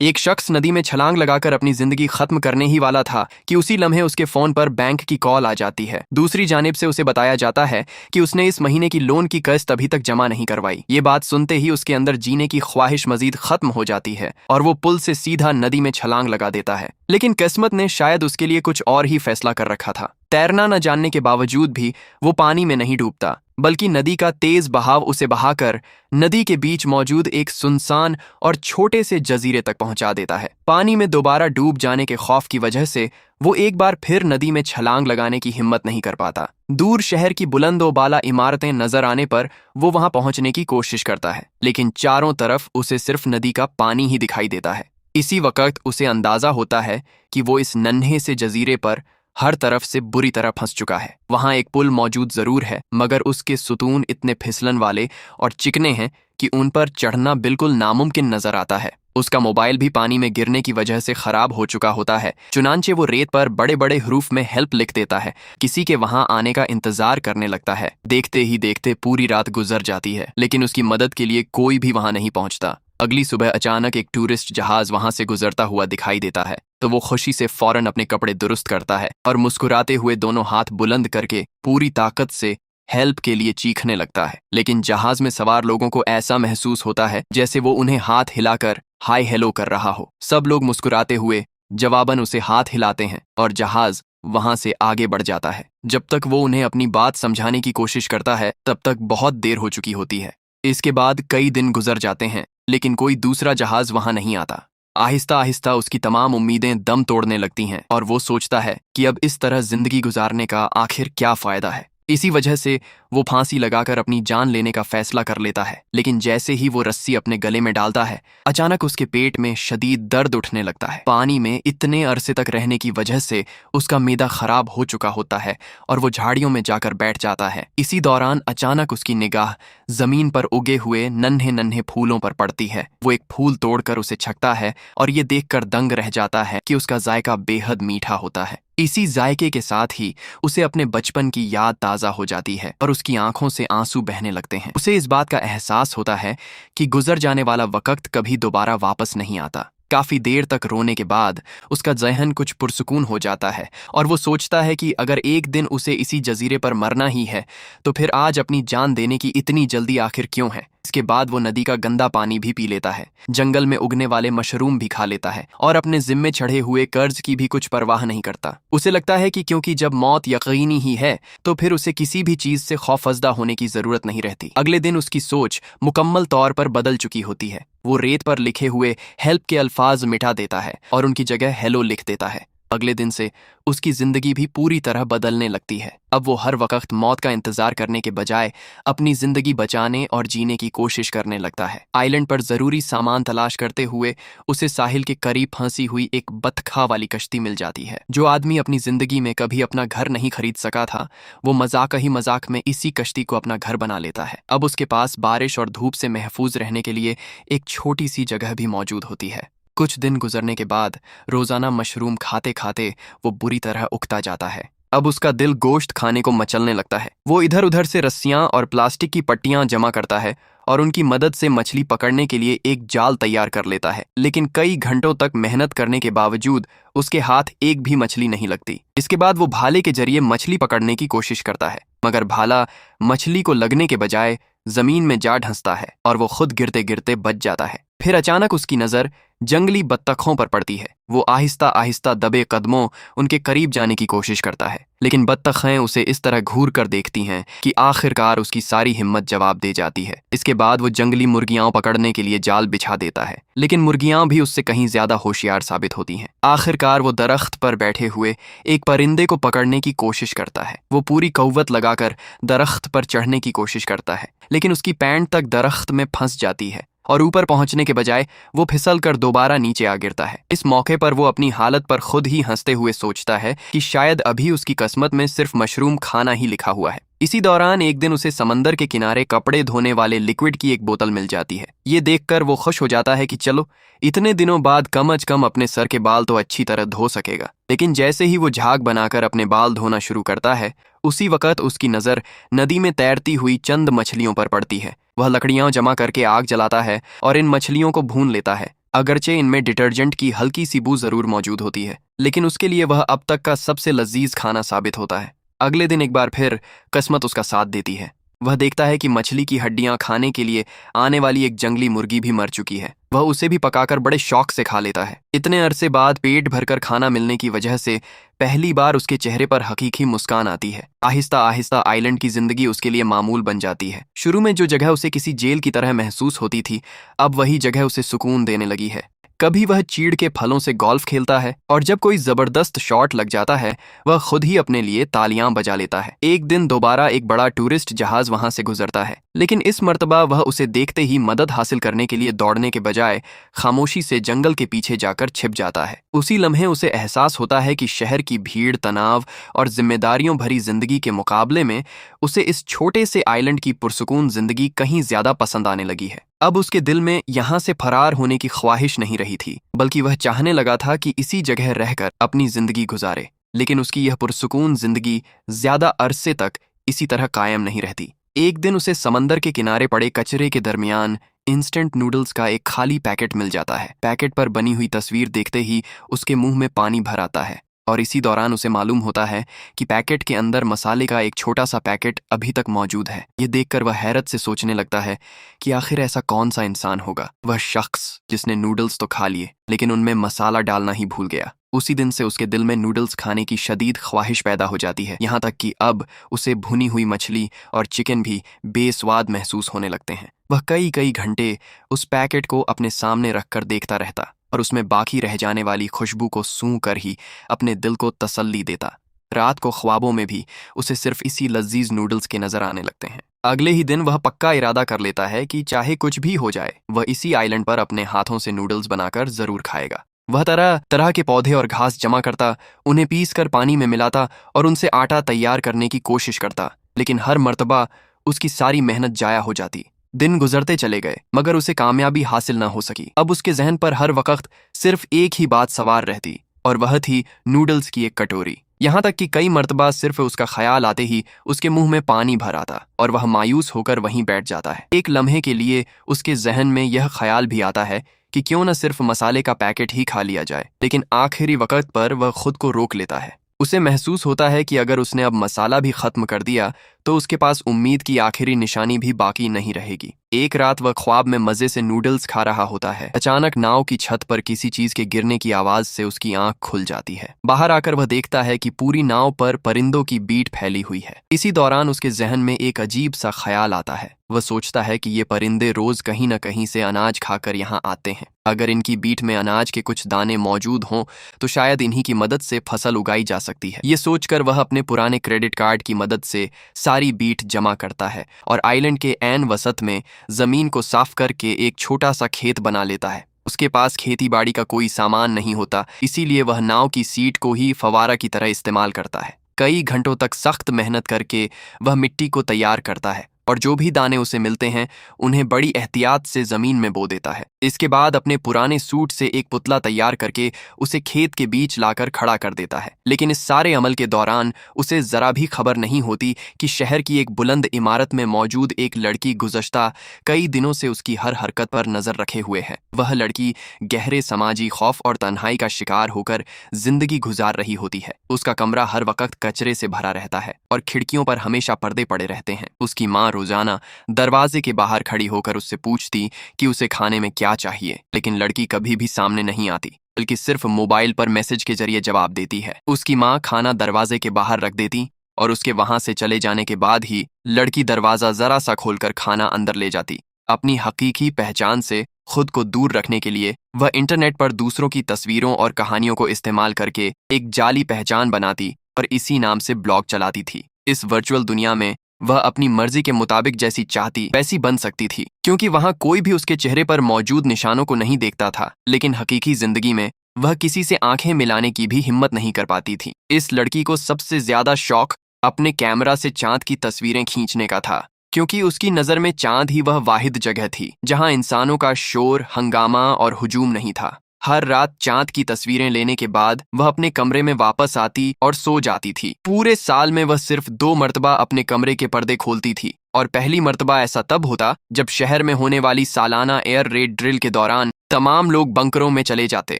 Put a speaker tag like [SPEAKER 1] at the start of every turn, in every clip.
[SPEAKER 1] एक शख्स नदी में छलांग लगाकर अपनी जिंदगी खत्म करने ही वाला था कि उसी लम्हे उसके फोन पर बैंक की कॉल आ जाती है। दूसरी जानिब से उसे बताया जाता है कि उसने इस महीने की लोन की किस्त अभी तक जमा नहीं करवाई। ये बात सुनते ही उसके अंदर जीने की ख्वाहिश मजीद खत्म हो जाती है और वो पुल से सीधा नदी में छलांग लगा देता है। लेकिन किस्मत ने शायद उसके लिए कुछ और ही फैसला कर रखा था। तैरना न जानने के बावजूद भी वो पानी में नहीं डूबता, बल्कि नदी का तेज बहाव उसे बहाकर नदी के बीच मौजूद एक सुनसान और छोटे से जजीरे तक पहुंचा देता है। पानी में दोबारा डूब जाने के खौफ की वजह से वो एक बार फिर नदी में छलांग लगाने की हिम्मत नहीं कर पाता। दूर शहर की बुलंदोबाला इमारतें नजर आने पर वो वहां पहुंचने की कोशिश करता है, लेकिन चारों तरफ उसे सिर्फ नदी का पानी ही दिखाई देता है। इसी वक्त उसे अंदाजा होता है कि वो इस नन्हे से जजीरे पर हर तरफ से बुरी तरह फंस चुका है। वहां एक पुल मौजूद जरूर है, मगर उसके सुतून इतने फिसलन वाले और चिकने हैं कि उन पर चढ़ना बिल्कुल नामुमकिन नजर आता है। उसका मोबाइल भी पानी में गिरने की वजह से खराब हो चुका होता है। चुनांचे वो रेत पर बड़े बड़े हरूफ में हेल्प लिख देता है, किसी के वहां आने का इंतजार करने लगता है। देखते ही देखते पूरी रात गुजर जाती है, लेकिन उसकी मदद के लिए कोई भी वहां नहीं पहुंचता। अगली सुबह अचानक एक टूरिस्ट जहाज वहां से गुजरता हुआ दिखाई देता है, तो वो खुशी से फौरन अपने कपड़े दुरुस्त करता है और मुस्कुराते हुए दोनों हाथ बुलंद करके पूरी ताकत से हेल्प के लिए चीखने लगता है। लेकिन जहाज में सवार लोगों को ऐसा महसूस होता है जैसे वो उन्हें हाथ हिलाकर हाय हेलो कर रहा हो। सब लोग मुस्कुराते हुए जवाबन उसे हाथ हिलाते हैं और जहाज वहां से आगे बढ़ जाता है। जब तक वो उन्हें अपनी बात समझाने की कोशिश करता है, तब तक बहुत देर हो चुकी होती है। इसके बाद कई दिन गुजर जाते हैं, लेकिन कोई दूसरा जहाज वहां नहीं आता। आहिस्ता आहिस्ता उसकी तमाम उम्मीदें दम तोड़ने लगती हैं और वो सोचता है कि अब इस तरह जिंदगी गुजारने का आखिर क्या फायदा है। इसी वजह से वो फांसी लगाकर अपनी जान लेने का फैसला कर लेता है। लेकिन जैसे ही वो रस्सी अपने गले में डालता है, अचानक उसके पेट में शदीद दर्द उठने लगता है। पानी में इतने अरसे तक रहने की वजह से उसका मैदा खराब हो चुका होता है और वो झाड़ियों में जाकर बैठ जाता है। इसी दौरान अचानक उसकी निगाह जमीन पर उगे हुए नन्हे नन्हे फूलों पर पड़ती है। वो एक फूल तोड़कर उसे छकता है और ये देखकर दंग रह जाता है कि उसका जायका बेहद मीठा होता है। इसी जायके के साथ ही उसे अपने बचपन की याद ताज़ा हो जाती है और उसकी आंखों से आंसू बहने लगते हैं। उसे इस बात का एहसास होता है कि गुजर जाने वाला वक्त कभी दोबारा वापस नहीं आता। काफी देर तक रोने के बाद उसका ज़हन कुछ पुरसुकून हो जाता है और वो सोचता है कि अगर एक दिन उसे इसी जजीरे पर मरना ही है, तो फिर आज अपनी जान देने की इतनी जल्दी आखिर क्यों है। इसके बाद वो नदी का गंदा पानी भी पी लेता है, जंगल में उगने वाले मशरूम भी खा लेता है और अपने जिम्मे चढ़े हुए कर्ज की भी कुछ परवाह नहीं करता। उसे लगता है कि क्योंकि जब मौत यकीनी ही है, तो फिर उसे किसी भी चीज से खौफजदा होने की जरूरत नहीं रहती। अगले दिन उसकी सोच मुकम्मल तौर पर बदल चुकी होती है। वो रेत पर लिखे हुए हेल्प के अल्फाज मिटा देता है और उनकी जगह हेलो लिख देता है। अगले दिन से उसकी जिंदगी भी पूरी तरह बदलने लगती है। अब वो हर वक्त मौत का इंतजार करने के बजाय अपनी जिंदगी बचाने और जीने की कोशिश करने लगता है। आइलैंड पर जरूरी सामान तलाश करते हुए उसे साहिल के करीब फंसी हुई एक बतखा वाली कश्ती मिल जाती है। जो आदमी अपनी जिंदगी में कभी अपना घर नहीं खरीद सका था, वो मजाक ही मजाक में इसी कश्ती को अपना घर बना लेता है। अब उसके पास बारिश और धूप से महफूज रहने के लिए एक छोटी सी जगह भी मौजूद होती है। कुछ दिन गुजरने के बाद रोजाना मशरूम खाते खाते वो बुरी तरह उकता जाता है। अब उसका दिल गोश्त खाने को मचलने लगता है। वो इधर उधर से रस्सियां और प्लास्टिक की पट्टियां जमा करता है और उनकी मदद से मछली पकड़ने के लिए एक जाल तैयार कर लेता है। लेकिन कई घंटों तक मेहनत करने के बावजूद उसके हाथ एक भी मछली नहीं लगती। इसके बाद वो भाले के जरिए मछली पकड़ने की कोशिश करता है, मगर भाला मछली को लगने के बजाय जमीन में जा ढंसता है और वो खुद गिरते गिरते बच जाता है। फिर अचानक उसकी नजर जंगली बत्तखों पर पड़ती है। वो आहिस्ता आहिस्ता दबे कदमों उनके करीब जाने की कोशिश करता है, लेकिन बत्तखें उसे इस तरह घूर कर देखती हैं कि आखिरकार उसकी सारी हिम्मत जवाब दे जाती है। इसके बाद वो जंगली मुर्गियां पकड़ने के लिए जाल बिछा देता है, लेकिन मुर्गियां भी उससे कहीं ज्यादा होशियार साबित होती हैं। आखिरकार वो दरख्त पर बैठे हुए एक परिंदे को पकड़ने की कोशिश करता है। वो पूरी कव्वत लगाकर दरख्त पर चढ़ने की कोशिश करता है, लेकिन उसकी पैंट तक दरख्त में फंस जाती है और ऊपर पहुंचने के बजाय वो फिसल कर दोबारा नीचे आ गिरता है। इस मौके पर वो अपनी हालत पर खुद ही हंसते हुए सोचता है कि शायद अभी उसकी किस्मत में सिर्फ मशरूम खाना ही लिखा हुआ है। इसी दौरान एक दिन उसे समंदर के किनारे कपड़े धोने वाले लिक्विड की एक बोतल मिल जाती है। ये देखकर वो खुश हो जाता है कि चलो, इतने दिनों बाद कम अज कम अपने सर के बाल तो अच्छी तरह धो सकेगा। लेकिन जैसे ही वो झाग बनाकर अपने बाल धोना शुरू करता है, उसी वक्त उसकी नजर नदी में तैरती हुई चंद मछलियों पर पड़ती है। वह लकड़ियां जमा करके आग जलाता है और इन मछलियों को भून लेता है। अगरचे इनमें डिटर्जेंट की हल्की सी बू जरूर मौजूद होती है, लेकिन उसके लिए वह अब तक का सबसे लजीज खाना साबित होता है। अगले दिन एक बार फिर किस्मत उसका साथ देती है। वह देखता है कि मछली की हड्डियां खाने के लिए आने वाली एक जंगली मुर्गी भी मर चुकी है। वह उसे भी पकाकर बड़े शौक से खा लेता है। इतने अरसे बाद पेट भरकर खाना मिलने की वजह से पहली बार उसके चेहरे पर हकीकी मुस्कान आती है। आहिस्ता आहिस्ता आइलैंड की जिंदगी उसके लिए मामूल बन जाती है। शुरू में जो जगह उसे किसी जेल की तरह महसूस होती थी, अब वही जगह उसे सुकून देने लगी है। कभी वह चीड़ के फलों से गोल्फ खेलता है और जब कोई जबरदस्त शॉट लग जाता है वह खुद ही अपने लिए तालियां बजा लेता है। एक दिन दोबारा एक बड़ा टूरिस्ट जहाज वहां से गुजरता है, लेकिन इस मर्तबा वह उसे देखते ही मदद हासिल करने के लिए दौड़ने के बजाय खामोशी से जंगल के पीछे जाकर छिप जाता है। उसी लम्हे उसे एहसास होता है कि शहर की भीड़, तनाव और जिम्मेदारियों भरी जिंदगी के मुकाबले में उसे इस छोटे से आइलैंड की पुरसुकून जिंदगी कहीं ज्यादा पसंद आने लगी है। अब उसके दिल में यहाँ से फरार होने की ख्वाहिश नहीं रही थी, बल्कि वह चाहने लगा था कि इसी जगह रहकर अपनी जिंदगी गुजारे। लेकिन उसकी यह पुरसुकून जिंदगी ज्यादा अरसे तक इसी तरह कायम नहीं रहती। एक दिन उसे समंदर के किनारे पड़े कचरे के दरमियान इंस्टेंट नूडल्स का एक खाली पैकेट मिल जाता है। पैकेट पर बनी हुई तस्वीर देखते ही उसके मुंह में पानी भर आता है और इसी दौरान उसे मालूम होता है कि पैकेट के अंदर मसाले का एक छोटा सा पैकेट अभी तक मौजूद है। ये देखकर वह हैरत से सोचने लगता है कि आखिर ऐसा कौन सा इंसान होगा, वह शख्स जिसने नूडल्स तो खा लिए लेकिन उनमें मसाला डालना ही भूल गया। उसी दिन से उसके दिल में नूडल्स खाने की शदीद ख्वाहिश पैदा हो जाती है, यहाँ तक कि अब उसे भुनी हुई मछली और चिकन भी बेस्वाद महसूस होने लगते हैं। वह कई कई घंटे उस पैकेट को अपने सामने रखकर देखता रहता और उसमें बाकी रह जाने वाली खुशबू को सूंघ कर ही अपने दिल को तसल्ली देता। रात को ख्वाबों में भी उसे सिर्फ इसी लजीज नूडल्स के नजर आने लगते हैं। अगले ही दिन वह पक्का इरादा कर लेता है कि चाहे कुछ भी हो जाए वह इसी आइलैंड पर अपने हाथों से नूडल्स बनाकर जरूर खाएगा। वह तरह तरह के पौधे और घास जमा करता, उन्हें पीस कर पानी में मिलाता और उनसे आटा तैयार करने की कोशिश करता, लेकिन हर मर्तबा उसकी सारी मेहनत जाया हो जाती। दिन गुजरते चले गए मगर उसे कामयाबी हासिल न हो सकी। अब उसके जहन पर हर वक्त सिर्फ एक ही बात सवार रहती और वह थी नूडल्स की एक कटोरी। यहाँ तक कि कई मर्तबा सिर्फ उसका ख्याल आते ही उसके मुंह में पानी भर आता और वह मायूस होकर वहीं बैठ जाता है। एक लम्हे के लिए उसके जहन में यह ख्याल भी आता है कि क्यों न सिर्फ मसाले का पैकेट ही खा लिया जाए, लेकिन आखिरी वक्त पर वह खुद को रोक लेता है। उसे महसूस होता है कि अगर उसने अब मसाला भी खत्म कर दिया तो उसके पास उम्मीद की आखिरी निशानी भी बाकी नहीं रहेगी। एक रात वह ख्वाब में मजे से नूडल्स खा रहा होता है। अचानक नाव की छत पर किसी चीज के गिरने की आवाज से उसकी आंख खुल जाती है। बाहर आकर वह देखता है कि पूरी नाव पर परिंदों की बीट फैली हुई है। इसी दौरान उसके जहन में एक अजीब सा ख्याल आता है। वह सोचता है कि ये परिंदे रोज कहीं न कहीं से अनाज खाकर यहाँ आते हैं। अगर इनकी बीट में अनाज के कुछ दाने मौजूद हों तो शायद इन्हीं की मदद से फसल उगाई जा सकती है। ये सोचकर वह अपने पुराने क्रेडिट कार्ड की मदद से सारी बीट जमा करता है और आइलैंड के ऐन वसत में जमीन को साफ करके एक छोटा सा खेत बना लेता है। उसके पास खेती बाड़ी का कोई सामान नहीं होता, इसीलिए वह नाव की सीट को ही फवारा की तरह इस्तेमाल करता है। कई घंटों तक सख्त मेहनत करके वह मिट्टी को तैयार करता है और जो भी दाने उसे मिलते हैं उन्हें बड़ी एहतियात से जमीन में बो देता है। इसके बाद अपने पुराने सूट से एक पुतला तैयार करके उसे खेत के बीच लाकर खड़ा कर देता है। लेकिन इस सारे अमल के दौरान उसे जरा भी खबर नहीं होती कि शहर की एक बुलंद इमारत में मौजूद एक लड़की गुज़श्ता कई दिनों से उसकी हर हरकत पर नजर रखे हुए है। वह लड़की गहरे समाजी खौफ और तन्हाई का शिकार होकर जिंदगी गुजार रही होती है। उसका कमरा हर वक्त कचरे से भरा रहता है और खिड़कियों पर हमेशा पर्दे पड़े रहते हैं। उसकी माँ रोजाना दरवाजे के बाहर खड़ी होकर उससे पूछती कि उसे खाने में क्या चाहिए, लेकिन लड़की कभी भी सामने नहीं आती बल्कि सिर्फ मोबाइल पर मैसेज के जरिए जवाब देती है। उसकी माँ खाना दरवाजे के बाहर रख देती और उसके वहां से चले जाने के बाद ही लड़की दरवाजा जरा सा खोलकर खाना अंदर ले जाती। अपनी हकीकी पहचान से खुद को दूर रखने के लिए वह इंटरनेट पर दूसरों की तस्वीरों और कहानियों को इस्तेमाल करके एक जाली पहचान बनाती और इसी नाम से ब्लॉग चलाती थी। इस वर्चुअल दुनिया में वह अपनी मर्जी के मुताबिक जैसी चाहती वैसी बन सकती थी, क्योंकि वहां कोई भी उसके चेहरे पर मौजूद निशानों को नहीं देखता था। लेकिन हकीकी जिंदगी में वह किसी से आंखें मिलाने की भी हिम्मत नहीं कर पाती थी। इस लड़की को सबसे ज्यादा शौक अपने कैमरा से चांद की तस्वीरें खींचने का था, क्योंकि उसकी नजर में चांद ही वह वाहिद जगह थी जहां इंसानों का शोर, हंगामा और हुजूम नहीं था। हर रात चांद की तस्वीरें लेने के बाद वह अपने कमरे में वापस आती और सो जाती थी। पूरे साल में वह सिर्फ 2 मर्तबा अपने कमरे के पर्दे खोलती थी और पहली मर्तबा ऐसा तब होता जब शहर में होने वाली सालाना एयर रेड ड्रिल के दौरान तमाम लोग बंकरों में चले जाते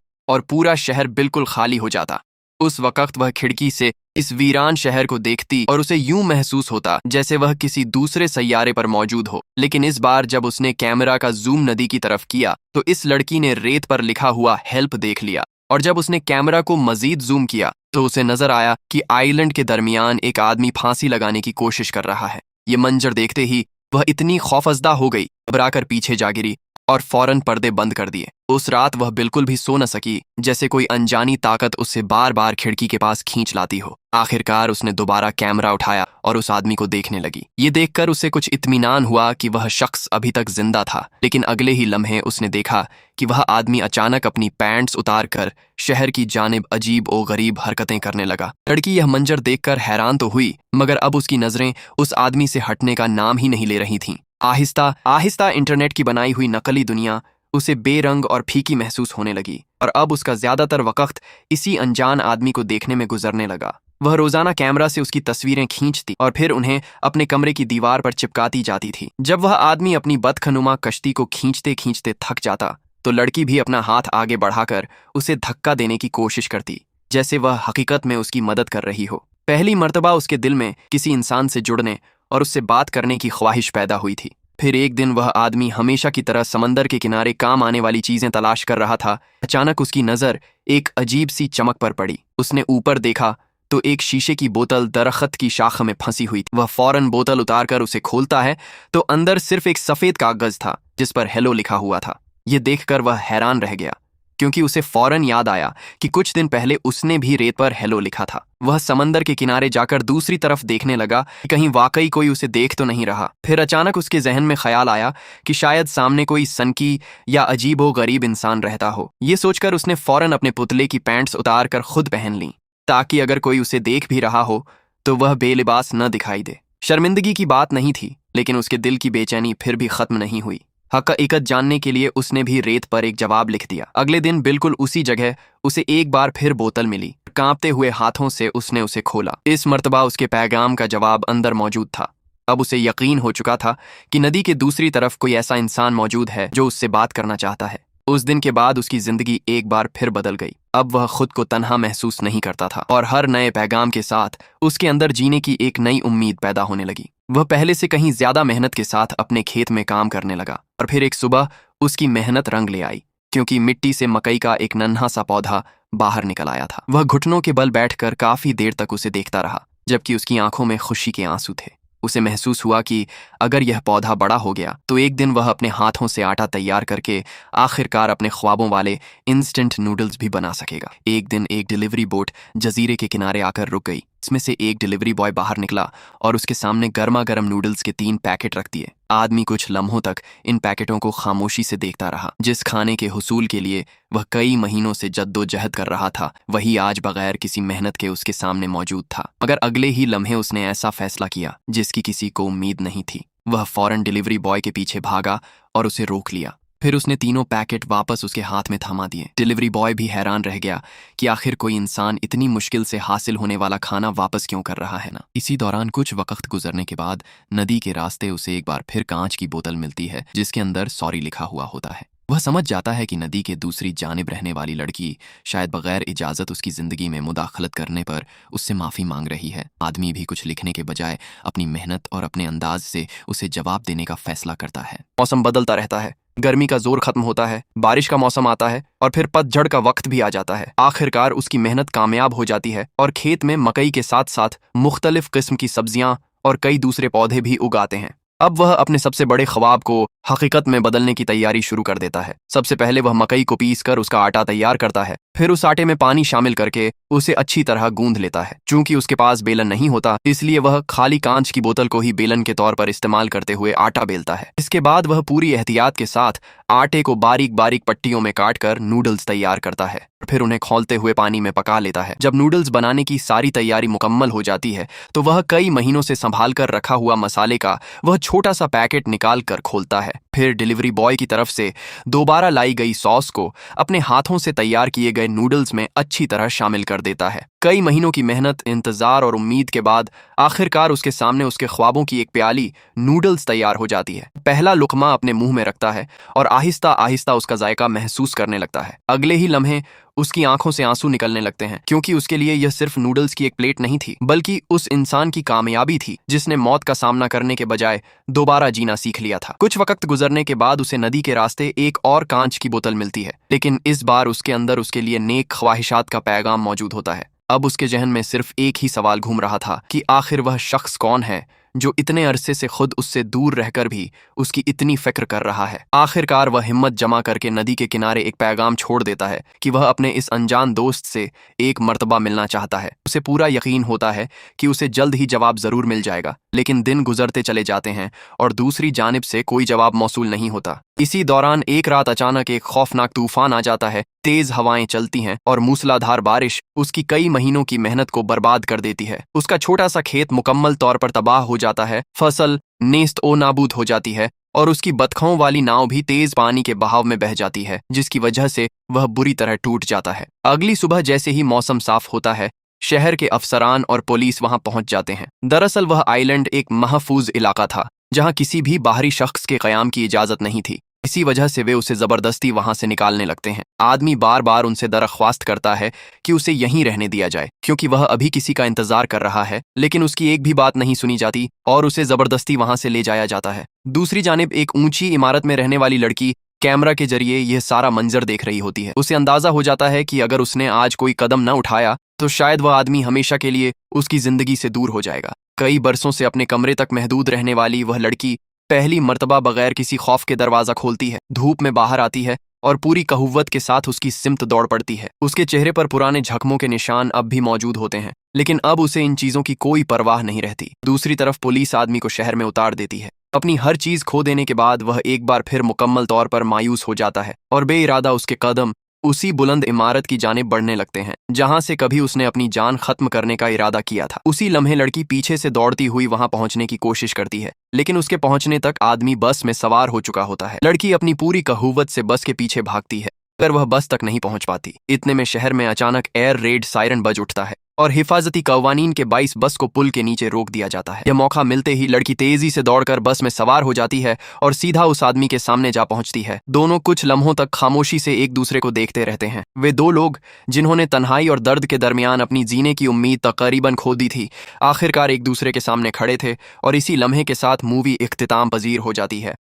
[SPEAKER 1] और पूरा शहर बिल्कुल खाली हो जाता। उस वक्त वह खिड़की से इस वीरान शहर को देखती और उसे यूं महसूस होता जैसे वह किसी दूसरे सैयारे पर मौजूद हो। लेकिन इस बार जब उसने कैमरा का जूम नदी की तरफ किया तो इस लड़की ने रेत पर लिखा हुआ हेल्प देख लिया, और जब उसने कैमरा को मजीद जूम किया तो उसे नजर आया कि आइलैंड के दरमियान एक आदमी फांसी लगाने की कोशिश कर रहा है। ये मंजर देखते ही वह इतनी खौफजदा हो गई, घबराकर पीछे जा गिरी और फौरन पर्दे बंद कर दिए। उस रात वह बिल्कुल भी सो न सकी, जैसे कोई अनजानी ताकत उसे बार बार खिड़की के पास खींच लाती हो। आखिरकार उसने दोबारा कैमरा उठाया और उस आदमी को देखने लगी। ये देखकर उसे कुछ इत्मीनान हुआ कि वह शख्स अभी तक जिंदा था, लेकिन अगले ही लम्हे उसने देखा कि वह आदमी अचानक अपनी पैंट्स उतार कर शहर की जानिब अजीब और गरीब हरकतें करने लगा। लड़की यह मंजर देखकर हैरान तो हुई, मगर अब उसकी नजरें उस आदमी से हटने का नाम ही नहीं ले रही थीं। आहिस्ता आहिस्ता इंटरनेट की बनाई हुई नकली दुनिया उसे बेरंग और फीकी महसूस होने लगी, और अब उसका ज्यादातर वक्त इसी अनजान आदमी को देखने में गुजरने लगा। वह रोजाना कैमरा से उसकी तस्वीरें खींचती और फिर उन्हें अपने कमरे की दीवार पर चिपकाती जाती थी। जब वह आदमी अपनी बदखनुमा कश्ती को खींचते खींचते थक जाता तो लड़की भी अपना हाथ आगे बढ़ाकर उसे धक्का देने की कोशिश करती, जैसे वह हकीकत में उसकी मदद कर रही हो। पहली मर्तबा उसके दिल में किसी इंसान से जुड़ने और उससे बात करने की ख्वाहिश पैदा हुई थी। फिर एक दिन वह आदमी हमेशा की तरह समंदर के किनारे काम आने वाली चीजें तलाश कर रहा था। अचानक उसकी नजर एक अजीब सी चमक पर पड़ी। उसने ऊपर देखा तो एक शीशे की बोतल दरख्त की शाख में फंसी हुई थी। वह फौरन बोतल उतारकर उसे खोलता है तो अंदर सिर्फ एक सफेद कागज था जिस पर हेलो लिखा हुआ था। ये देखकर वह हैरान रह गया, क्योंकि उसे फौरन याद आया कि कुछ दिन पहले उसने भी रेत पर हेलो लिखा था। वह समंदर के किनारे जाकर दूसरी तरफ देखने लगा कि कहीं वाकई कोई उसे देख तो नहीं रहा। फिर अचानक उसके जहन में ख्याल आया कि शायद सामने कोई सनकी या अजीबो गरीब इंसान रहता हो। ये सोचकर उसने फौरन अपने पुतले की पैंट्स उतार कर खुद पहन ली, ताकि अगर कोई उसे देख भी रहा हो तो वह बेलिबास न दिखाई दे। शर्मिंदगी की बात नहीं थी, लेकिन उसके दिल की बेचैनी फिर भी खत्म नहीं हुई। हकीकत जानने के लिए उसने भी रेत पर एक जवाब लिख दिया। अगले दिन बिल्कुल उसी जगह उसे एक बार फिर बोतल मिली। कांपते हुए हाथों से उसने उसे खोला। इस मर्तबा उसके पैगाम का जवाब अंदर मौजूद था। अब उसे यकीन हो चुका था कि नदी के दूसरी तरफ कोई ऐसा इंसान मौजूद है जो उससे बात करना चाहता है। उस दिन के बाद उसकी जिंदगी एक बार फिर बदल गई। अब वह खुद को तन्हा महसूस नहीं करता था, और हर नए पैगाम के साथ उसके अंदर जीने की एक नई उम्मीद पैदा होने लगी। वह पहले से कहीं ज्यादा मेहनत के साथ अपने खेत में काम करने लगा, और फिर एक सुबह उसकी मेहनत रंग ले आई, क्योंकि मिट्टी से मकई का एक नन्हा सा पौधा बाहर निकल आया था। वह घुटनों के बल बैठकर काफी देर तक उसे देखता रहा, जबकि उसकी आंखों में खुशी के आंसू थे। उसे महसूस हुआ कि अगर यह पौधा बड़ा हो गया तो एक दिन वह अपने हाथों से आटा तैयार करके आखिरकार अपने ख्वाबों वाले इंस्टेंट नूडल्स भी बना सकेगा। एक दिन एक डिलीवरी बोट जजीरे के किनारे आकर रुक गई। इसमें से एक डिलीवरी बॉय बाहर निकला और उसके सामने गर्मा गर्म नूडल्स के 3 पैकेट रख दिए। आदमी कुछ लम्हों तक इन पैकेटों को खामोशी से देखता रहा। जिस खाने के हुसूल के लिए वह कई महीनों से जद्दोजहद कर रहा था, वही आज बगैर किसी मेहनत के उसके सामने मौजूद था। मगर अगले ही लम्हे उसने ऐसा फैसला किया जिसकी किसी को उम्मीद नहीं थी। वह फौरन डिलीवरी बॉय के पीछे भागा और उसे रोक लिया। फिर उसने तीनों पैकेट वापस उसके हाथ में थमा दिए। डिलीवरी बॉय भी हैरान रह गया कि आखिर कोई इंसान इतनी मुश्किल से हासिल होने वाला खाना वापस क्यों कर रहा है ना। इसी दौरान कुछ वक्त गुजरने के बाद नदी के रास्ते उसे एक बार फिर कांच की बोतल मिलती है, जिसके अंदर सॉरी लिखा हुआ होता है। वह समझ जाता है कि नदी के दूसरी जानिब रहने वाली लड़की शायद बगैर इजाजत उसकी जिंदगी में मुदाखलत करने पर उससे माफी मांग रही है। आदमी भी कुछ लिखने के बजाय अपनी मेहनत और अपने अंदाज से उसे जवाब देने का फैसला करता है। मौसम बदलता रहता है, गर्मी का जोर खत्म होता है, बारिश का मौसम आता है और फिर पतझड़ का वक्त भी आ जाता है। आखिरकार उसकी मेहनत कामयाब हो जाती है और खेत में मकई के साथ साथ मुख्तलिफ किस्म की सब्जियां और कई दूसरे पौधे भी उगाते हैं। अब वह अपने सबसे बड़े ख्वाब को हकीकत में बदलने की तैयारी शुरू कर देता है। सबसे पहले वह मकई को पीस कर उसका आटा तैयार करता है। फिर उस आटे में पानी शामिल करके उसे अच्छी तरह गूंद लेता है। चूंकि उसके पास बेलन नहीं होता, इसलिए वह खाली कांच की बोतल को ही बेलन के तौर पर इस्तेमाल करते हुए आटा बेलता है। इसके बाद वह पूरी एहतियात के साथ आटे को बारीक बारीक पट्टियों में काट कर नूडल्स तैयार करता है। फिर उन्हें खौलते हुए पानी में पका लेता है। जब नूडल्स बनाने की सारी तैयारी मुकम्मल हो जाती है तो वह कई महीनों से संभाल कर रखा हुआ मसाले का वह छोटा सा पैकेट निकाल कर खोलता है। फिर डिलीवरी बॉय की तरफ से दोबारा लाई गई सॉस को अपने हाथों से तैयार किए गए नूडल्स में अच्छी तरह शामिल कर देता है। कई महीनों की मेहनत, इंतजार और उम्मीद के बाद आखिरकार उसके सामने उसके ख्वाबों की एक प्याली नूडल्स तैयार हो जाती है। पहला लुकमा अपने मुंह में रखता है और आहिस्ता आहिस्ता उसका जायका महसूस करने लगता है। अगले ही लम्हे उसकी आंखों से आंसू निकलने लगते हैं, क्योंकि उसके लिए यह सिर्फ नूडल्स की एक प्लेट नहीं थी, बल्कि उस इंसान की कामयाबी थी जिसने मौत का सामना करने के बजाय दोबारा जीना सीख लिया था। कुछ वक्त गुजरने के बाद उसे नदी के रास्ते एक और कांच की बोतल मिलती है, लेकिन इस बार उसके अंदर उसके लिए नेक ख्वाहिशात का पैगाम मौजूद होता है। अब उसके जहन में सिर्फ एक ही सवाल घूम रहा था कि आखिर वह शख्स कौन है जो इतने अरसे से खुद उससे दूर रहकर भी उसकी इतनी फिक्र कर रहा है। आखिरकार वह हिम्मत जमा करके नदी के किनारे एक पैगाम छोड़ देता है कि वह अपने इस अनजान दोस्त से एक मर्तबा मिलना चाहता है। उसे पूरा यकीन होता है कि उसे जल्द ही जवाब जरूर मिल जाएगा, लेकिन दिन गुजरते चले जाते हैं और दूसरी जानिब से कोई जवाब मौसूल नहीं होता। इसी दौरान एक रात अचानक एक खौफनाक तूफान आ जाता है। तेज हवाएं चलती हैं और मूसलाधार बारिश उसकी कई महीनों की मेहनत को बर्बाद कर देती है। उसका छोटा सा खेत मुकम्मल तौर पर तबाह हो जाता है, फसल नेस्त ओ नाबूद हो जाती है और उसकी बतखों वाली नाव भी तेज पानी के बहाव में बह जाती है, जिसकी वजह से वह बुरी तरह टूट जाता है। अगली सुबह जैसे ही मौसम साफ होता है, शहर के अफसरान और पुलिस वहां पहुंच जाते हैं। दरअसल वह आइलैंड एक महफूज इलाका था जहां किसी भी बाहरी शख्स के कयाम की इजाजत नहीं थी। इसी वजह से वे उसे जबरदस्ती वहां से निकालने लगते हैं। आदमी बार बार उनसे दरख्वास्त करता है कि उसे यहीं रहने दिया जाए, क्योंकि वह अभी किसी का इंतजार कर रहा है, लेकिन उसकी एक भी बात नहीं सुनी जाती और उसे जबरदस्ती वहां से ले जाया जाता है। दूसरी जानिब एक ऊंची इमारत में रहने वाली लड़की कैमरा के जरिए यह सारा मंजर देख रही होती है। उसे अंदाजा हो जाता है कि अगर उसने आज कोई कदम न उठाया तो शायद वह आदमी हमेशा के लिए उसकी जिंदगी से दूर हो जाएगा। कई बरसों से अपने कमरे तक महदूद रहने वाली वह लड़की पहली मर्तबा बगैर किसी खौफ के दरवाजा खोलती है, धूप में बाहर आती है और पूरी कहुव्वत के साथ उसकी सिमत दौड़ पड़ती है। उसके चेहरे पर पुराने जख्मों के निशान अब भी मौजूद होते हैं, लेकिन अब उसे इन चीजों की कोई परवाह नहीं रहती। दूसरी तरफ पुलिस आदमी को शहर में उतार देती है। अपनी हर चीज खो देने के बाद वह एक बार फिर मुकम्मल तौर पर मायूस हो जाता है और बेइरादा उसके कदम उसी बुलंद इमारत की जानिब बढ़ने लगते हैं जहां से कभी उसने अपनी जान खत्म करने का इरादा किया था। उसी लम्हे लड़की पीछे से दौड़ती हुई वहां पहुंचने की कोशिश करती है, लेकिन उसके पहुंचने तक आदमी बस में सवार हो चुका होता है। लड़की अपनी पूरी कहुव्वत से बस के पीछे भागती है, पर वह बस तक नहीं पहुंच पाती। इतने में शहर में अचानक एयर रेड सायरन बज उठता है और हिफाजती कवानीन के बाइस बस को पुल के नीचे रोक दिया जाता है। यह मौका मिलते ही लड़की तेजी से दौड़कर बस में सवार हो जाती है और सीधा उस आदमी के सामने जा पहुंचती है। दोनों कुछ लम्हों तक खामोशी से एक दूसरे को देखते रहते हैं। वे दो लोग जिन्होंने तन्हाई और दर्द के दरमियान अपनी जीने की उम्मीद तकरीबन खो दी थी, आखिरकार एक दूसरे के सामने खड़े थे और इसी लम्हे के साथ मूवी इख्तिताम पजीर हो जाती है।